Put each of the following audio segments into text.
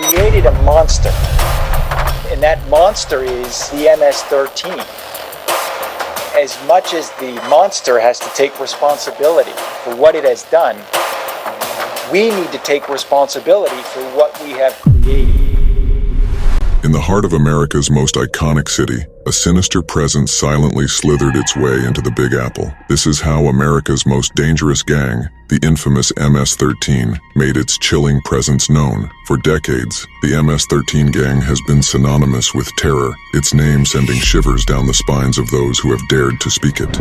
created a monster, and that monster is the MS-13. As much as the monster has to take responsibility for what it has done, we need to take responsibility for what we have created. In the heart of America's most iconic city, a sinister presence silently slithered its way into the Big Apple. This is how America's most dangerous gang, the infamous MS-13, made its chilling presence known. For decades, the MS-13 gang has been synonymous with terror, its name sending shivers down the spines of those who have dared to speak it.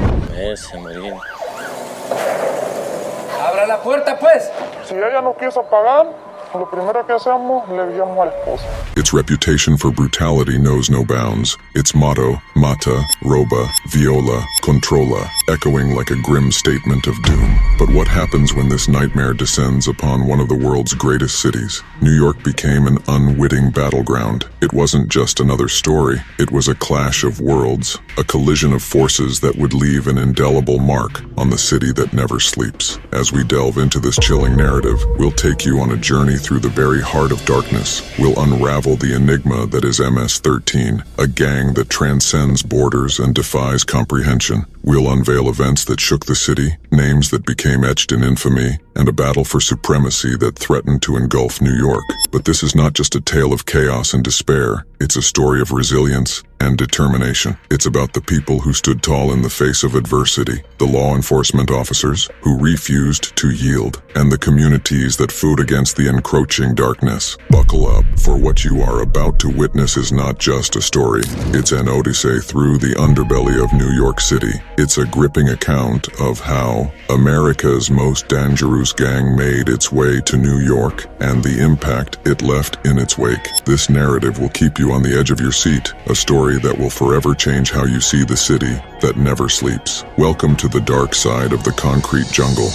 ¡Abra la puerta, pues! Si ella no quiso pagar, lo primero que hacemos, le enviamos al esposo. Its reputation for brutality knows no bounds. Its motto, Mata, Roba, Viola, Controla, echoing like a grim statement of doom. But what happens when this nightmare descends upon one of the world's greatest cities? New York became an unwitting battleground. It wasn't just another story. It was a clash of worlds, a collision of forces that would leave an indelible mark on the city that never sleeps. As we delve into this chilling narrative, we'll take you on a journey through the very heart of darkness. We'll unravel the enigma that is MS-13, a gang that transcends borders and defies comprehension. We'll unveil events that shook the city, names that became etched in infamy, and a battle for supremacy that threatened to engulf New York. But this is not just a tale of chaos and despair. It's a story of resilience and determination. It's about the people who stood tall in the face of adversity, the law enforcement officers who refused to yield, and the communities that fought against the encroaching darkness. Buckle up, for what you are about to witness is not just a story. It's an odyssey through the underbelly of New York City. It's a gripping account of how America's most dangerous gang made its way to New York and the impact it left in its wake. This narrative will keep you on the edge of your seat, a story that will forever change how you see the city that never sleeps. Welcome to the dark side of the concrete jungle.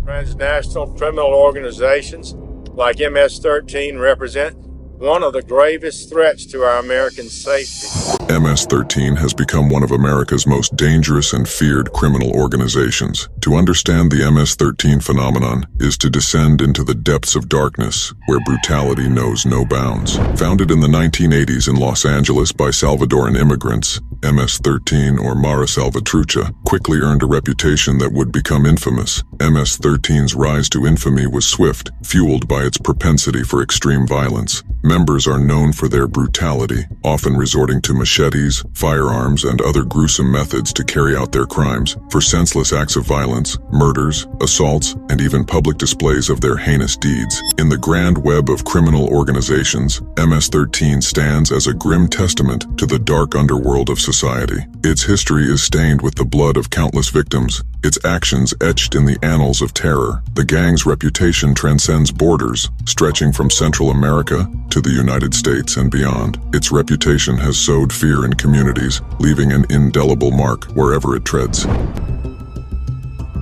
Transnational criminal organizations like MS-13 represent one of the gravest threats to our American safety. MS-13 has become one of America's most dangerous and feared criminal organizations. To understand the MS-13 phenomenon is to descend into the depths of darkness, where brutality knows no bounds. Founded in the 1980s in Los Angeles by Salvadoran immigrants, MS-13, or Mara Salvatrucha, quickly earned a reputation that would become infamous. MS-13's rise to infamy was swift, fueled by its propensity for extreme violence. Members are known for their brutality, often resorting to machetes, firearms, and other gruesome methods to carry out their crimes. For senseless acts of violence, murders, assaults, and even public displays of their heinous deeds. In the grand web of criminal organizations, MS-13 stands as a grim testament to the dark underworld of society. Its history is stained with the blood of countless victims, its actions etched in the annals of terror. The gang's reputation transcends borders, stretching from Central America to the United States and beyond. Its reputation has sowed fear in communities, leaving an indelible mark wherever it treads.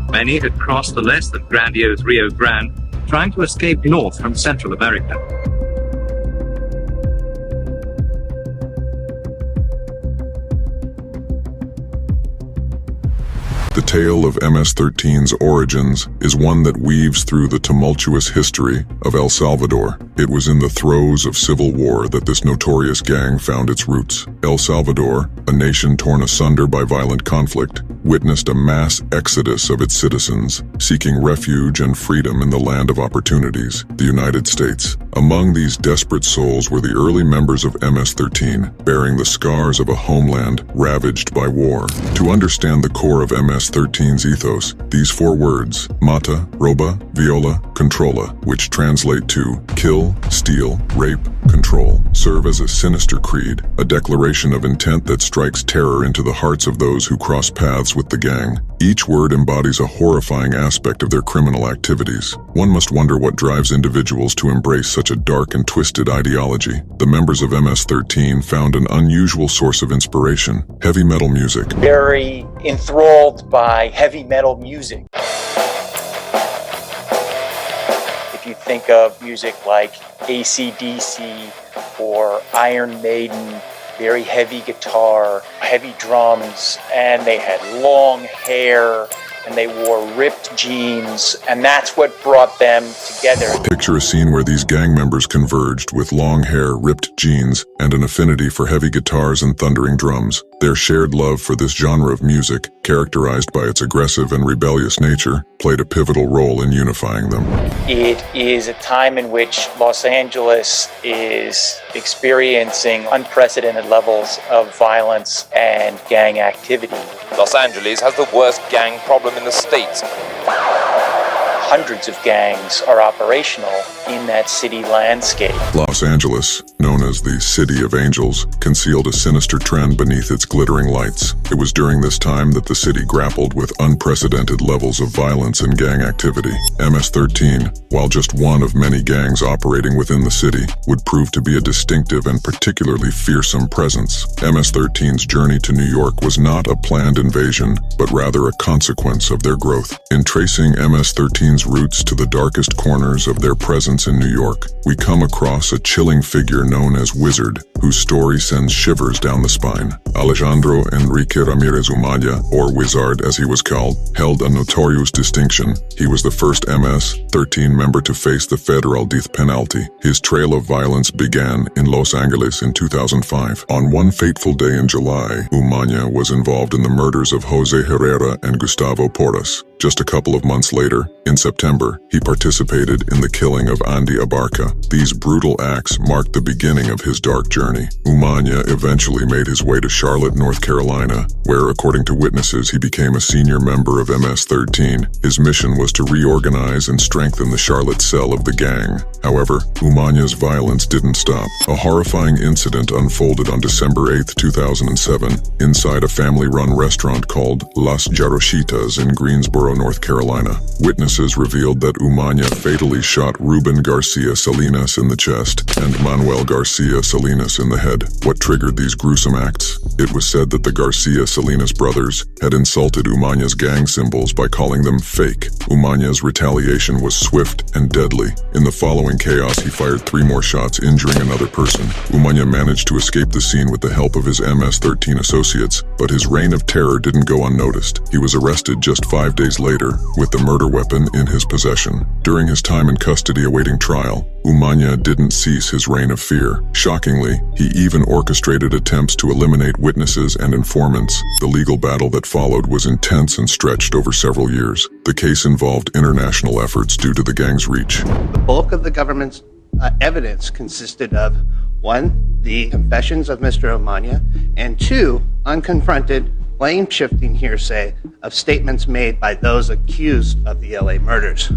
Many had crossed the less than grandiose Rio Grande, trying to escape north from Central America. The tale of MS-13's origins is one that weaves through the tumultuous history of El Salvador. It was in the throes of civil war that this notorious gang found its roots. El Salvador, a nation torn asunder by violent conflict, witnessed a mass exodus of its citizens, seeking refuge and freedom in the land of opportunities, the United States. Among these desperate souls were the early members of MS-13, bearing the scars of a homeland ravaged by war. To understand the core of MS-13's ethos, these four words, Mata, Roba, Viola, Controla, which translate to kill, steal, rape, control, serve as a sinister creed, a declaration of intent that strikes terror into the hearts of those who cross paths with the gang. Each word embodies a horrifying aspect of their criminal activities. One must wonder what drives individuals to embrace such a dark and twisted ideology. The members of MS-13 found an unusual source of inspiration: heavy metal music. Very enthralled by heavy metal music. If you think of music like AC/DC or Iron Maiden, very heavy guitar, heavy drums, and they had long hair and they wore ripped jeans, and that's what brought them together. Picture a scene where these gang members converged with long hair, ripped jeans, and an affinity for heavy guitars and thundering drums. Their shared love for this genre of music, characterized by its aggressive and rebellious nature, played a pivotal role in unifying them. It is a time in which Los Angeles is experiencing unprecedented levels of violence and gang activity. Los Angeles has the worst gang problem in the States. Hundreds of gangs are operational in that city landscape. Los Angeles, known as the City of Angels, concealed a sinister trend beneath its glittering lights. It was during this time that the city grappled with unprecedented levels of violence and gang activity. MS-13, while just one of many gangs operating within the city, would prove to be a distinctive and particularly fearsome presence. MS-13's journey to New York was not a planned invasion, but rather a consequence of their growth. In tracing MS-13's roots to the darkest corners of their presence in New York, we come across a chilling figure known as Wizard, whose story sends shivers down the spine. Alejandro Enrique Ramirez Umaña, or Wizard as he was called, held a notorious distinction. He was the first MS-13 member to face the federal death penalty. His trail of violence began in Los Angeles in 2005. On one fateful day in July, Umaña was involved in the murders of Jose Herrera and Gustavo Porras. Just a couple of months later, in September, he participated in the killing of Andy Abarca. These brutal acts marked the beginning of his dark journey. Umaña eventually made his way to Charlotte, North Carolina, where, according to witnesses, he became a senior member of MS-13. His mission was to reorganize and strengthen the Charlotte cell of the gang. However, Umaña's violence didn't stop. A horrifying incident unfolded on December 8, 2007, inside a family-run restaurant called Las Jaroshitas in Greensboro, North Carolina. Witnesses revealed that Umaña fatally shot Ruben Garcia Salinas in the chest and Manuel Garcia Salinas in the head. What triggered these gruesome acts? It was said that the Garcia Salinas brothers had insulted Umaña's gang symbols by calling them fake. Umaña's retaliation was swift and deadly. In the following chaos, he fired 3 more shots, injuring another person. Umaña managed to escape the scene with the help of his MS-13 associates, but his reign of terror didn't go unnoticed. He was arrested just 5 days later, with the murder weapon in his possession. During his time in custody awaiting trial, Umaña didn't cease his reign of fear. Shockingly, he even orchestrated attempts to eliminate witnesses and informants. The legal battle that followed was intense and stretched over several years. The case involved international efforts due to the gang's reach. The bulk of the government's evidence consisted of 1, the confessions of Mr. Umaña, and 2, unconfronted, blame-shifting hearsay of statements made by those accused of the LA murders.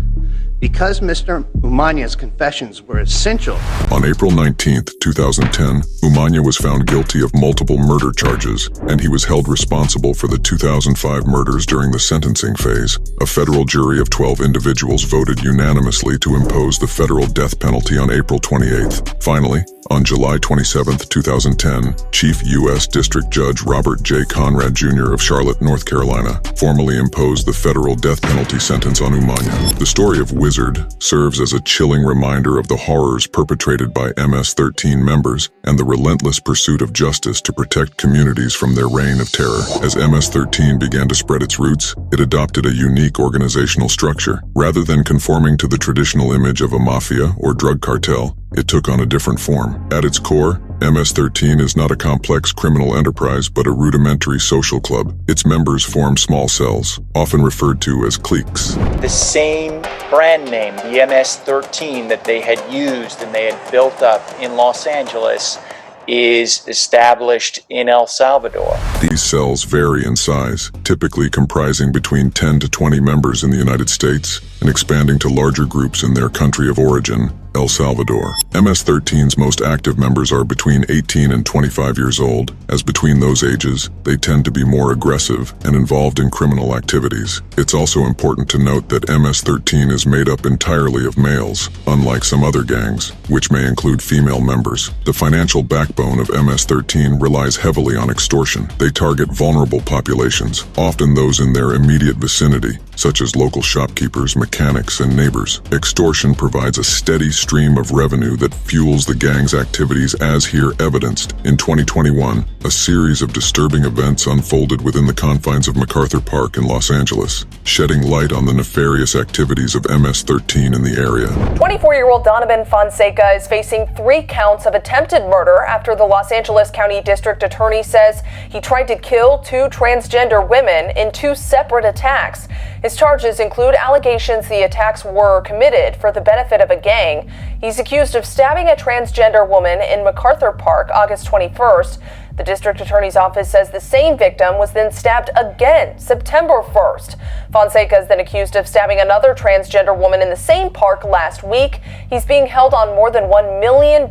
Because Mr. Umaña's confessions were essential. On April 19, 2010, Umaña was found guilty of multiple murder charges, and he was held responsible for the 2005 murders during the sentencing phase. A federal jury of 12 individuals voted unanimously to impose the federal death penalty on April 28. Finally, on July 27, 2010, Chief U.S. District Judge Robert J. Conrad Jr. of Charlotte, North Carolina, formally imposed the federal death penalty sentence on Umaña. The story of Wizard serves as a chilling reminder of the horrors perpetrated by MS-13 members and the relentless pursuit of justice to protect communities from their reign of terror. As MS-13 began to spread its roots, it adopted a unique organizational structure. Rather than conforming to the traditional image of a mafia or drug cartel, it took on a different form. At its core, MS-13 is not a complex criminal enterprise but a rudimentary social club. Its members form small cells, often referred to as cliques. The same brand name, the MS-13 that they had used and they had built up in Los Angeles, is established in El Salvador. These cells vary in size, typically comprising between 10 to 20 members in the United States and expanding to larger groups in their country of origin, El Salvador. MS-13's most active members are between 18 and 25 years old, as between those ages, they tend to be more aggressive and involved in criminal activities. It's also important to note that MS-13 is made up entirely of males, unlike some other gangs, which may include female members. The financial backbone of MS-13 relies heavily on extortion. They They target vulnerable populations, often those in their immediate vicinity, such as local shopkeepers, mechanics, and neighbors. Extortion provides a steady stream of revenue that fuels the gang's activities, as here evidenced. In 2021, a series of disturbing events unfolded within the confines of MacArthur Park in Los Angeles, shedding light on the nefarious activities of MS-13 in the area. 24-year-old Donovan Fonseca is facing 3 counts of attempted murder after the Los Angeles County District Attorney says he tried to kill 2 transgender women in 2 separate attacks. His charges include allegations the attacks were committed for the benefit of a gang. He's accused of stabbing a transgender woman in MacArthur Park August 21st. The district attorney's office says the same victim was then stabbed again September 1st. Fonseca is then accused of stabbing another transgender woman in the same park last week. He's being held on more than $1 million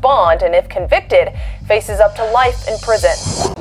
bond and, if convicted, faces up to life in prison.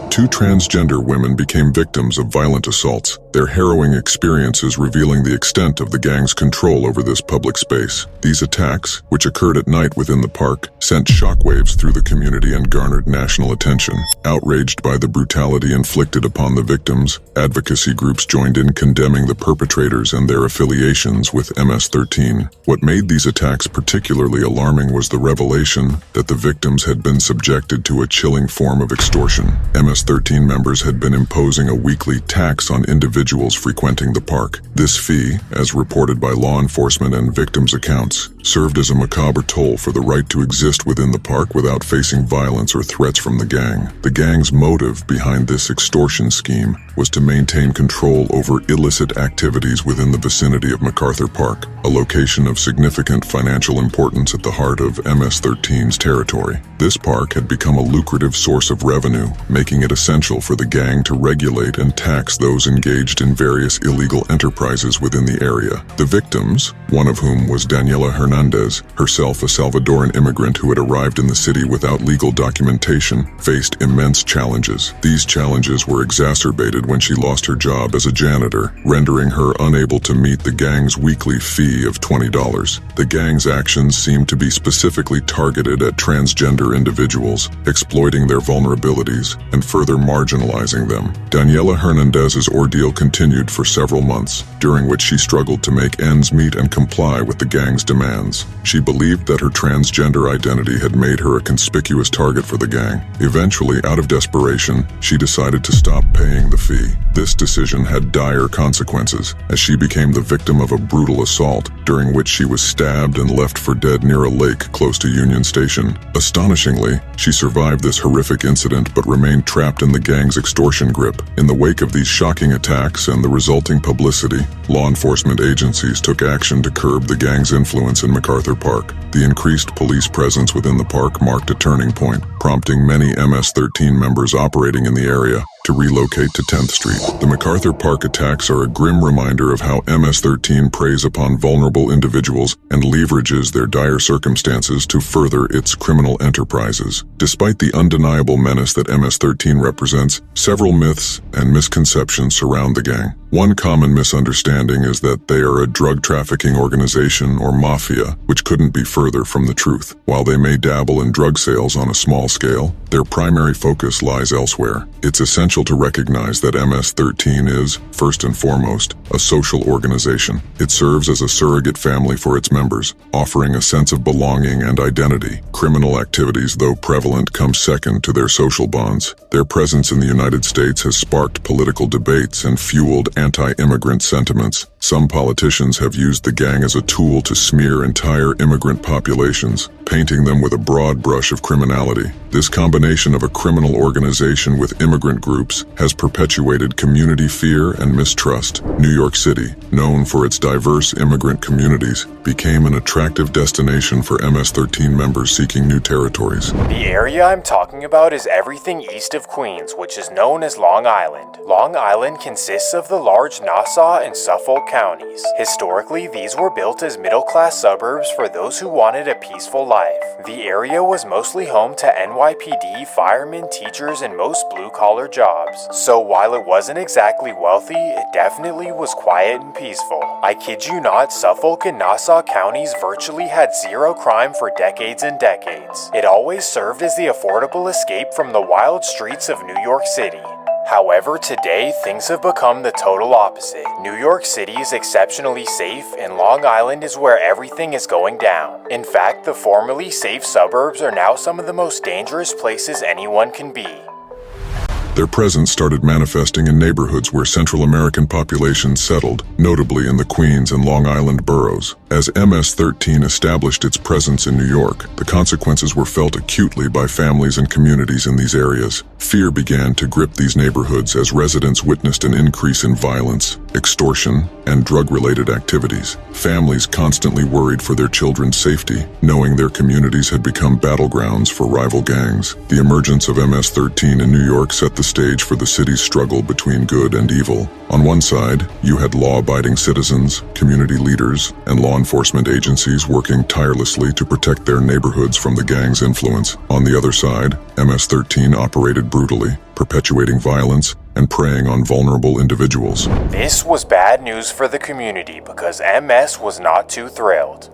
2 transgender women became victims of violent assaults, their harrowing experiences revealing the extent of the gang's control over this public space. These attacks, which occurred at night within the park, sent shockwaves through the community and garnered national attention. Outraged by the brutality inflicted upon the victims, advocacy groups joined in condemning the perpetrators and their affiliations with MS-13. What made these attacks particularly alarming was the revelation that the victims had been subjected to a chilling form of extortion. MS-13 members had been imposing a weekly tax on individuals frequenting the park. This fee, as reported by law enforcement and victims' accounts, served as a macabre toll for the right to exist within the park without facing violence or threats from the gang. The gang's motive behind this extortion scheme was to maintain control over illicit activities within the vicinity of MacArthur Park, a location of significant financial importance at the heart of MS-13's territory. This park had become a lucrative source of revenue, making it essential for the gang to regulate and tax those engaged in various illegal enterprises within the area. The victims, one of whom was Daniela Hernandez, herself a Salvadoran immigrant who had arrived in the city without legal documentation, faced immense challenges. These challenges were exacerbated when she lost her job as a janitor, rendering her unable to meet the gang's weekly fee of $20. The gang's actions seemed to be specifically targeted at transgender individuals, exploiting their vulnerabilities and further marginalizing them. Daniela Hernandez's ordeal continued for several months, during which she struggled to make ends meet and comply with the gang's demands. She believed that her transgender identity had made her a conspicuous target for the gang. Eventually, out of desperation, she decided to stop paying the fee. This decision had dire consequences, as she became the victim of a brutal assault, during which she was stabbed and left for dead near a lake close to Union Station. Astonishingly, she survived this horrific incident but remained trapped in the gang's extortion grip. In the wake of these shocking attacks and the resulting publicity, law enforcement agencies took action to curb the gang's influence in MacArthur Park. The increased police presence within the park marked a turning point, prompting many MS-13 members operating in the area to relocate to 10th Street. The MacArthur Park attacks are a grim reminder of how MS-13 preys upon vulnerable individuals and leverages their dire circumstances to further its criminal enterprises. Despite the undeniable menace that MS-13 represents, several myths and misconceptions surround the gang. One common misunderstanding is that they are a drug trafficking organization or mafia, which couldn't be further from the truth. While they may dabble in drug sales on a small scale, their primary focus lies elsewhere. It's essential to recognize that MS-13 is, first and foremost, a social organization. It serves as a surrogate family for its members, offering a sense of belonging and identity. Criminal activities, though prevalent, come second to their social bonds. Their presence in the United States has sparked political debates and fueled anti-immigrant sentiments. Some politicians have used the gang as a tool to smear entire immigrant populations, painting them with a broad brush of criminality. This combination of a criminal organization with immigrant groups has perpetuated community fear and mistrust. New York City, known for its diverse immigrant communities, became an attractive destination for MS-13 members seeking new territories. The area I'm talking about is everything east of Queens, which is known as Long Island. Long Island consists of the large Nassau and Suffolk counties. Historically, these were built as middle-class suburbs for those who wanted a peaceful life. The area was mostly home to NYPD, firemen, teachers, and most blue-collar jobs. So while it wasn't exactly wealthy, it definitely was quiet and peaceful. I kid you not, Suffolk and Nassau counties virtually had zero crime for decades and decades. It always served as the affordable escape from the wild streets of New York City. However, today, things have become the total opposite. New York City is exceptionally safe, and Long Island is where everything is going down. In fact, the formerly safe suburbs are now some of the most dangerous places anyone can be. Their presence started manifesting in neighborhoods where Central American populations settled, notably in the Queens and Long Island boroughs. As MS-13 established its presence in New York, the consequences were felt acutely by families and communities in these areas. Fear began to grip these neighborhoods as residents witnessed an increase in violence, extortion, and drug-related activities. Families constantly worried for their children's safety, knowing their communities had become battlegrounds for rival gangs. The emergence of MS-13 in New York set the stage for the city's struggle between good and evil. On one side, you had law-abiding citizens, community leaders, and law enforcement agencies working tirelessly to protect their neighborhoods from the gang's influence. On the other side, MS-13 operated brutally, perpetuating violence and preying on vulnerable individuals. This was bad news for the community because MS was not too thrilled.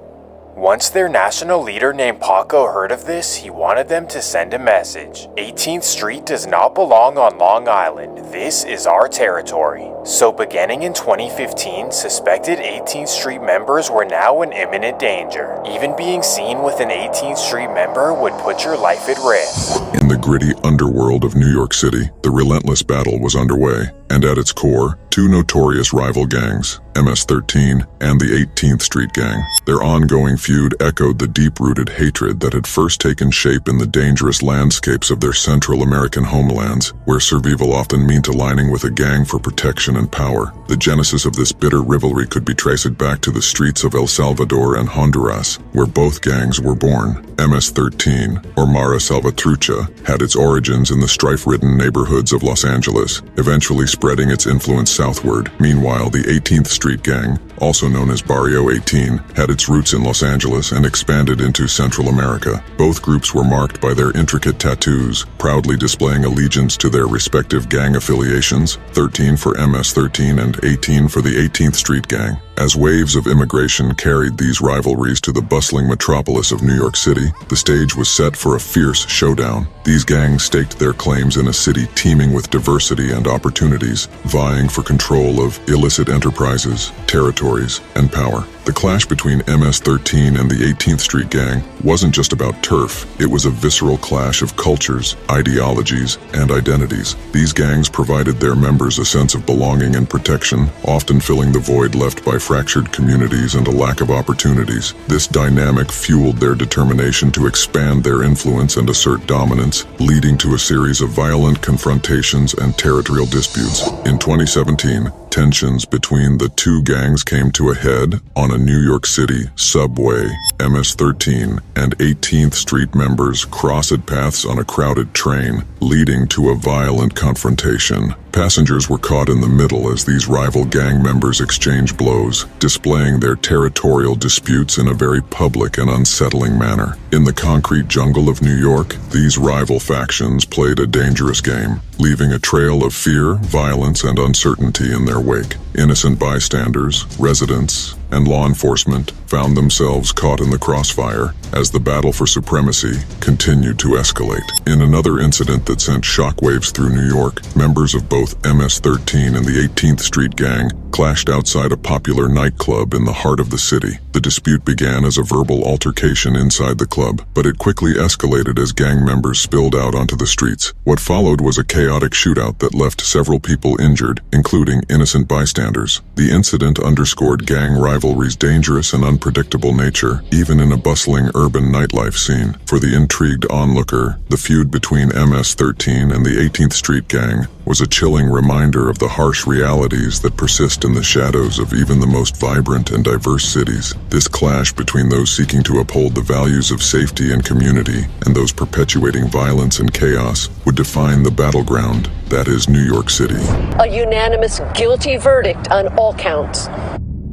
Once their national leader named Paco heard of this, he wanted them to send a message. 18th Street does not belong on Long Island. This is our territory. So beginning in 2015, suspected 18th Street members were now in imminent danger. Even being seen with an 18th Street member would put your life at risk. In the gritty underworld of New York City, the relentless battle was underway, and at its core, two notorious rival gangs, MS-13 and the 18th Street Gang. Their ongoing feud echoed the deep-rooted hatred that had first taken shape in the dangerous landscapes of their Central American homelands, where survival often meant aligning with a gang for protection and power. The genesis of this bitter rivalry could be traced back to the streets of El Salvador and Honduras, where both gangs were born. MS-13, or Mara Salvatrucha, had its origins in the strife-ridden neighborhoods of Los Angeles, eventually spreading its influence southward. Meanwhile, the 18th Street Gang, also known as Barrio 18, had its roots in Los Angeles and expanded into Central America. Both groups were marked by their intricate tattoos, proudly displaying allegiance to their respective gang affiliations, 13 for MS-13 and 18 for the 18th Street Gang. As waves of immigration carried these rivalries to the bustling metropolis of New York City, the stage was set for a fierce showdown. These gangs staked their claims in a city teeming with diversity and opportunities, vying for control of illicit enterprises, territories, and power. The clash between MS-13 and the 18th Street Gang wasn't just about turf, it was a visceral clash of cultures, ideologies, and identities. These gangs provided their members a sense of belonging and protection, often filling the void left by fractured communities and a lack of opportunities. This dynamic fueled their determination to expand their influence and assert dominance, leading to a series of violent confrontations and territorial disputes. In 2017, tensions between the two gangs came to a head on a New York City subway. MS-13 and 18th Street members crossed paths on a crowded train, leading to a violent confrontation. Passengers were caught in the middle as these rival gang members exchanged blows, displaying their territorial disputes in a very public and unsettling manner. In the concrete jungle of New York, these rival factions played a dangerous game, leaving a trail of fear, violence, and uncertainty in their wake. Innocent bystanders, residents, and law enforcement found themselves caught in the crossfire as the battle for supremacy continued to escalate. In another incident that sent shockwaves through New York, members of both MS-13 and the 18th Street Gang clashed outside a popular nightclub in the heart of the city. The dispute began as a verbal altercation inside the club, but it quickly escalated as gang members spilled out onto the streets. What followed was a chaotic shootout that left several people injured, including innocent bystanders. The incident underscored gang rivalry's dangerous and unpredictable nature, even in a bustling urban nightlife scene. For the intrigued onlooker, the feud between MS-13 and the 18th Street Gang was a chilling reminder of the harsh realities that persist in the shadows of even the most vibrant and diverse cities. This clash between those seeking to uphold the values of safety and community and those perpetuating violence and chaos would define the battleground that is New York City. A unanimous guilty verdict on all counts.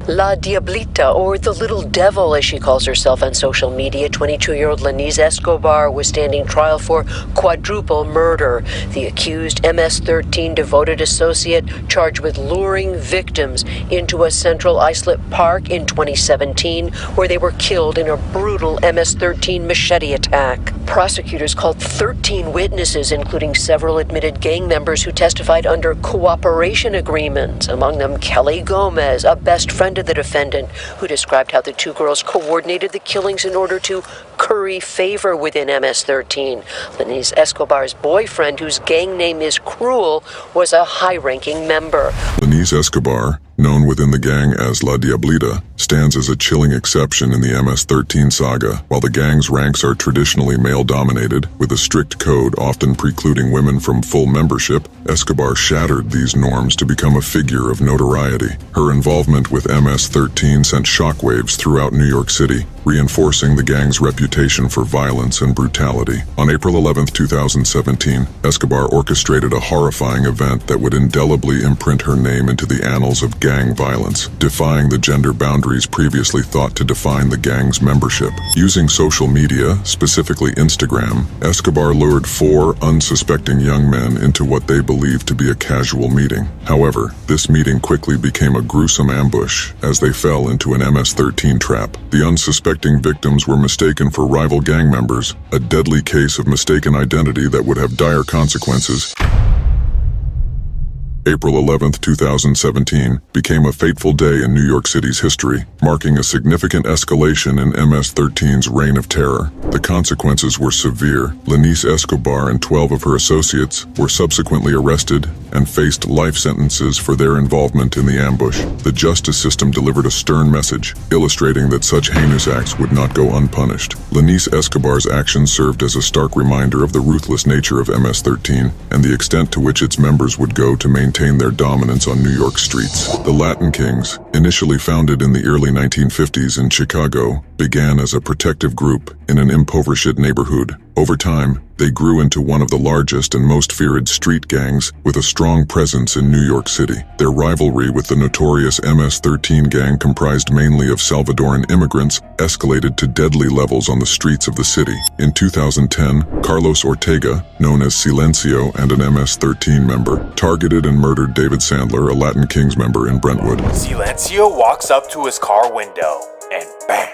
La Diablita, or the Little Devil as she calls herself on social media, 22-year-old Lenise Escobar was standing trial for quadruple murder. The accused MS-13 devoted associate charged with luring victims into a Central Islip Park in 2017, where they were killed in a brutal MS-13 machete attack. Prosecutors called 13 witnesses, including several admitted gang members who testified under cooperation agreements, among them Kelly Gomez, a best friend of the defendant, who described how the two girls coordinated the killings in order to curry favor within MS-13. Lenise Escobar's boyfriend, whose gang name is Cruel, was a high-ranking member. Lenise Escobar, known within the gang as La Diablita, stands as a chilling exception in the MS-13 saga. While the gang's ranks are traditionally male-dominated, with a strict code often precluding women from full membership, Escobar shattered these norms to become a figure of notoriety. Her involvement with MS-13 sent shockwaves throughout New York City, reinforcing the gang's reputation for violence and brutality. On April 11, 2017, Escobar orchestrated a horrifying event that would indelibly imprint her name into the annals of gang violence, defying the gender boundaries previously thought to define the gang's membership. Using social media, specifically Instagram, Escobar lured 4 unsuspecting young men into what they believed to be a casual meeting. However, this meeting quickly became a gruesome ambush as they fell into an MS-13 trap. The unsuspecting victims were mistaken for rival gang members, a deadly case of mistaken identity that would have dire consequences. April 11, 2017, became a fateful day in New York City's history, marking a significant escalation in MS-13's reign of terror. The consequences were severe. Lenise Escobar and 12 of her associates were subsequently arrested and faced life sentences for their involvement in the ambush. The justice system delivered a stern message, illustrating that such heinous acts would not go unpunished. Lenise Escobar's actions served as a stark reminder of the ruthless nature of MS-13 and the extent to which its members would go to maintain their dominance on New York streets. The Latin Kings, initially founded in the early 1950s in Chicago, began as a protective group in an impoverished neighborhood. Over time, they grew into one of the largest and most feared street gangs with a strong presence in New York City. Their rivalry with the notorious MS-13 gang, comprised mainly of Salvadoran immigrants, escalated to deadly levels on the streets of the city. In 2010, Carlos Ortega, known as Silencio and an MS-13 member, targeted and murdered David Sandler, a Latin Kings member in Brentwood. Silencio walks up to his car window, and bam!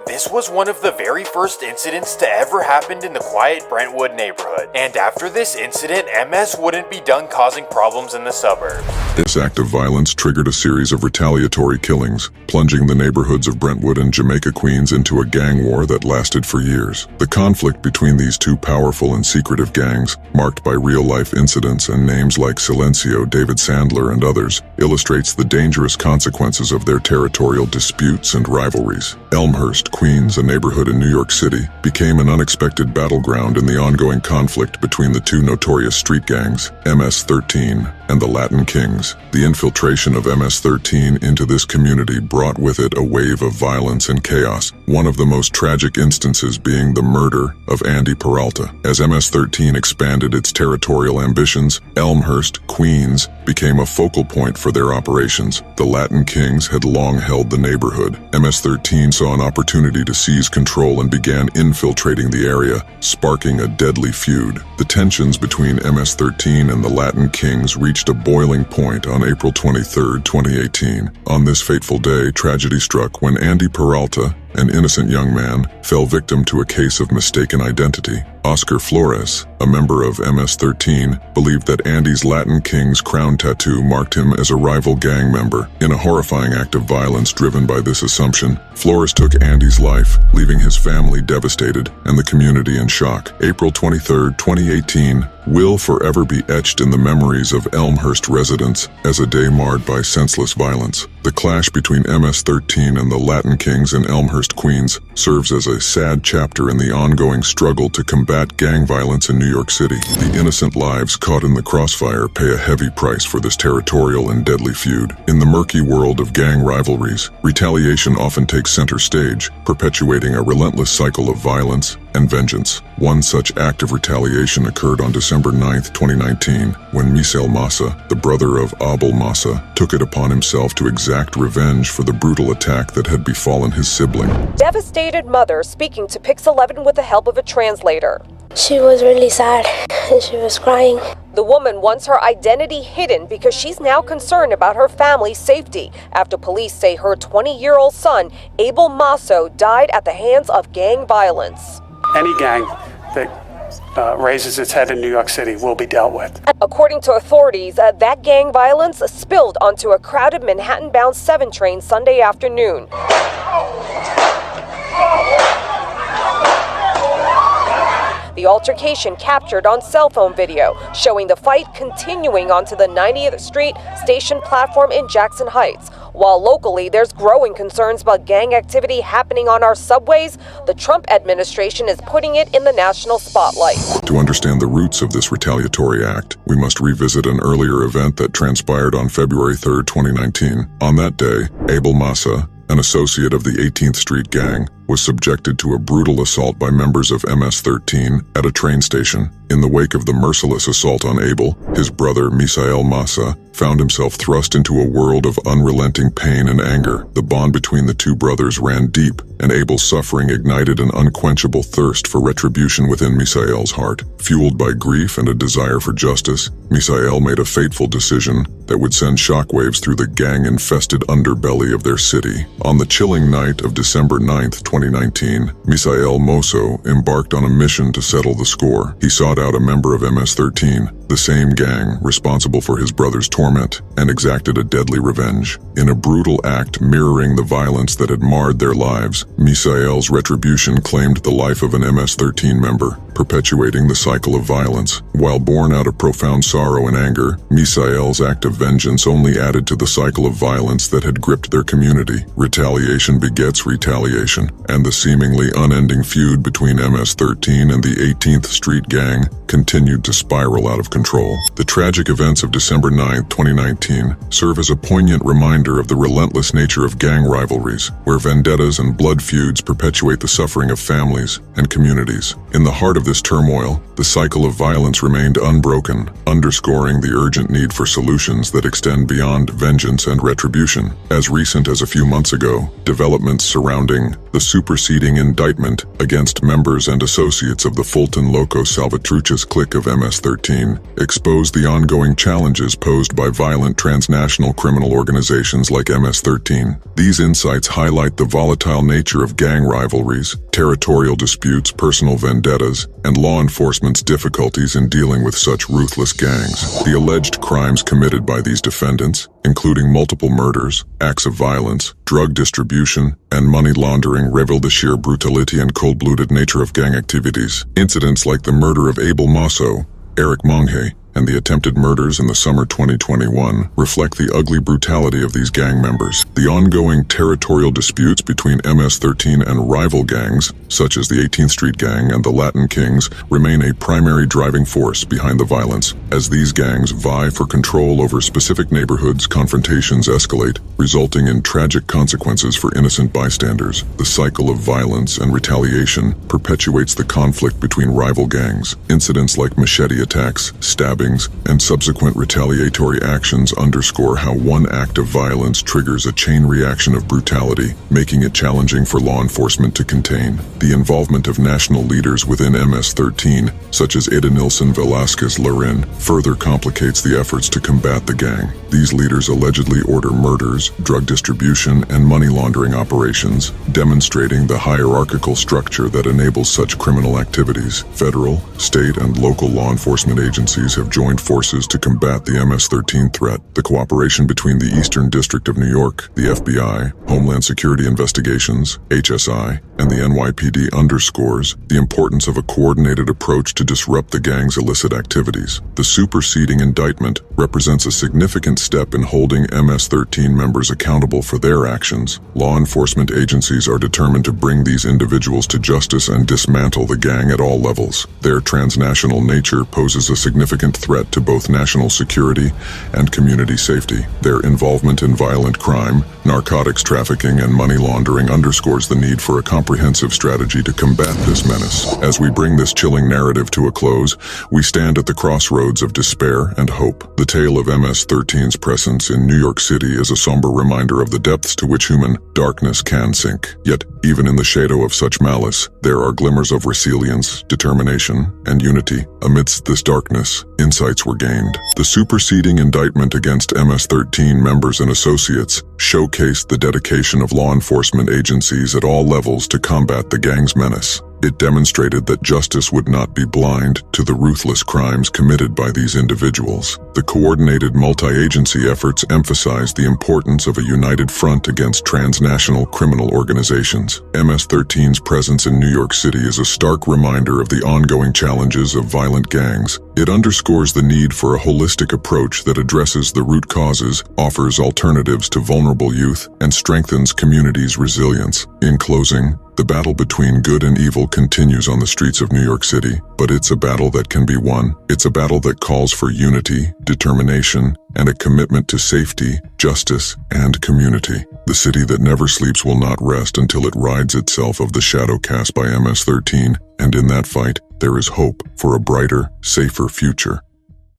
This was one of the very first incidents to ever happen in the quiet Brentwood neighborhood. And after this incident, MS wouldn't be done causing problems in the suburb. This act of violence triggered a series of retaliatory killings, plunging the neighborhoods of Brentwood and Jamaica, Queens into a gang war that lasted for years. The conflict between these two powerful and secretive gangs, marked by real-life incidents and names like Silencio, David Sandler, and others, illustrates the dangerous consequences of their territorial disputes and rivalries. Elmhurst, Queens, a neighborhood in New York City, became an unexpected battleground in the ongoing conflict between the two notorious street gangs, MS-13 and the Latin Kings. The infiltration of MS-13 into this community brought with it a wave of violence and chaos, one of the most tragic instances being the murder of Andy Peralta. As MS-13 expanded its territorial ambitions, Elmhurst, Queens, became a focal point for their operations. The Latin Kings had long held the neighborhood. MS-13 saw an opportunity to seize control and began infiltrating the area, sparking a deadly feud. The tensions between MS-13 and the Latin Kings reached a boiling point on April 23, 2018. On this fateful day, tragedy struck when Andy Peralta, an innocent young man, fell victim to a case of mistaken identity. Oscar Flores, a member of MS-13, believed that Andy's Latin King's crown tattoo marked him as a rival gang member. In a horrifying act of violence driven by this assumption, Flores took Andy's life, leaving his family devastated and the community in shock. April 23, 2018, will forever be etched in the memories of Elmhurst residents as a day marred by senseless violence. The clash between MS-13 and the Latin Kings in Elmhurst, Queens, serves as a sad chapter in the ongoing struggle to combat gang violence in New York City. The innocent lives caught in the crossfire pay a heavy price for this territorial and deadly feud. In the murky world of gang rivalries, retaliation often takes center stage, perpetuating a relentless cycle of violence and vengeance. One such act of retaliation occurred on December 9, 2019, when Misael Massa, the brother of Abel Massa, took it upon himself to exact revenge for the brutal attack that had befallen his sibling. Devastated mother speaking to Pix 11 with the help of a translator. She was really sad and she was crying. The The woman wants her identity hidden because she's now concerned about her family's safety after police say her 20-year-old son, Abel Masso, died at the hands of gang violence. Any gang that raises its head in New York City will be dealt with. According to authorities, that gang violence spilled onto a crowded Manhattan-bound 7 train Sunday afternoon. The altercation captured on cell phone video, showing the fight continuing onto the 90th Street station platform in Jackson Heights. While locally, there's growing concerns about gang activity happening on our subways, the Trump administration is putting it in the national spotlight. To understand the roots of this retaliatory act, we must revisit an earlier event that transpired on February 3, 2019. On that day, Abel Massa, an associate of the 18th Street Gang, was subjected to a brutal assault by members of MS-13 at a train station. In the wake of the merciless assault on Abel, his brother, Misael Massa, found himself thrust into a world of unrelenting pain and anger. The bond between the two brothers ran deep, and Abel's suffering ignited an unquenchable thirst for retribution within Misael's heart. Fueled by grief and a desire for justice, Misael made a fateful decision that would send shockwaves through the gang-infested underbelly of their city. On the chilling night of December 9th, 2019, Misael Mosso embarked on a mission to settle the score. He sought out a member of MS-13, the same gang responsible for his brother's torment, and exacted a deadly revenge. In a brutal act mirroring the violence that had marred their lives, Misael's retribution claimed the life of an MS-13 member, perpetuating the cycle of violence. While born out of profound sorrow and anger, Misael's act of vengeance only added to the cycle of violence that had gripped their community. Retaliation begets retaliation, and the seemingly unending feud between MS-13 and the 18th Street Gang continued to spiral out of control. The tragic events of December 9, 2019, serve as a poignant reminder of the relentless nature of gang rivalries, where vendettas and blood feuds perpetuate the suffering of families and communities. In the heart of this turmoil, the cycle of violence remained unbroken, underscoring the urgent need for solutions that extend beyond vengeance and retribution. As recent as a few months ago, developments surrounding the superseding indictment against members and associates of the Fulton Loco Salvatruchas clique of MS-13 exposed the ongoing challenges posed by violent transnational criminal organizations like MS-13. These insights highlight the volatile nature of gang rivalries, territorial disputes, personal vendettas, and law enforcement's difficulties in dealing with such ruthless gangs. The alleged crimes committed by these defendants, including multiple murders, acts of violence, drug distribution, and money laundering, reveal the sheer brutality and cold-blooded nature of gang activities. Incidents like the murder of Abel Masso, Eric Monghe, and the attempted murders in the summer 2021 reflect the ugly brutality of these gang members. The ongoing territorial disputes between MS-13 and rival gangs, such as the 18th Street Gang and the Latin Kings, remain a primary driving force behind the violence. As these gangs vie for control over specific neighborhoods, confrontations escalate, resulting in tragic consequences for innocent bystanders. The cycle of violence and retaliation perpetuates the conflict between rival gangs. Incidents like machete attacks, stabbings, and subsequent retaliatory actions underscore how one act of violence triggers a chain reaction of brutality, making it challenging for law enforcement to contain. The involvement of national leaders within MS-13, such as Edenilson Velasquez Larin, further complicates the efforts to combat the gang. These leaders allegedly order murders, drug distribution, and money laundering operations, demonstrating the hierarchical structure that enables such criminal activities. Federal, state, and local law enforcement agencies have joined forces to combat the MS-13 threat. The cooperation between the Eastern District of New York, the FBI, Homeland Security Investigations, HSI, and the NYPD underscores the importance of a coordinated approach to disrupt the gang's illicit activities. The superseding indictment represents a significant step in holding MS-13 members accountable for their actions. Law enforcement agencies are determined to bring these individuals to justice and dismantle the gang at all levels. Their transnational nature poses a significant threat to both national security and community safety. Their involvement in violent crime Narcotics trafficking and money laundering underscores the need for a comprehensive strategy to combat this menace. As we bring this chilling narrative to a close, we stand at the crossroads of despair and hope. The tale of MS-13's presence in New York City is a somber reminder of the depths to which human darkness can sink. Yet, even in the shadow of such malice, there are glimmers of resilience, determination, and unity. Amidst this darkness, insights were gained. The superseding indictment against MS-13 members and associates showcased the dedication of law enforcement agencies at all levels to combat the gang's menace. It demonstrated that justice would not be blind to the ruthless crimes committed by these individuals. The coordinated multi-agency efforts emphasized the importance of a united front against transnational criminal organizations. MS-13's presence in New York City is a stark reminder of the ongoing challenges of violent gangs. It underscores the need for a holistic approach that addresses the root causes, offers alternatives to vulnerable youth, and strengthens communities' resilience. In closing, the battle between good and evil continues on the streets of New York City, but it's a battle that can be won. It's a battle that calls for unity, determination, and a commitment to safety, justice, and community. The city that never sleeps will not rest until it rides itself of the shadow cast by MS-13, and in that fight, there is hope for a brighter, safer future.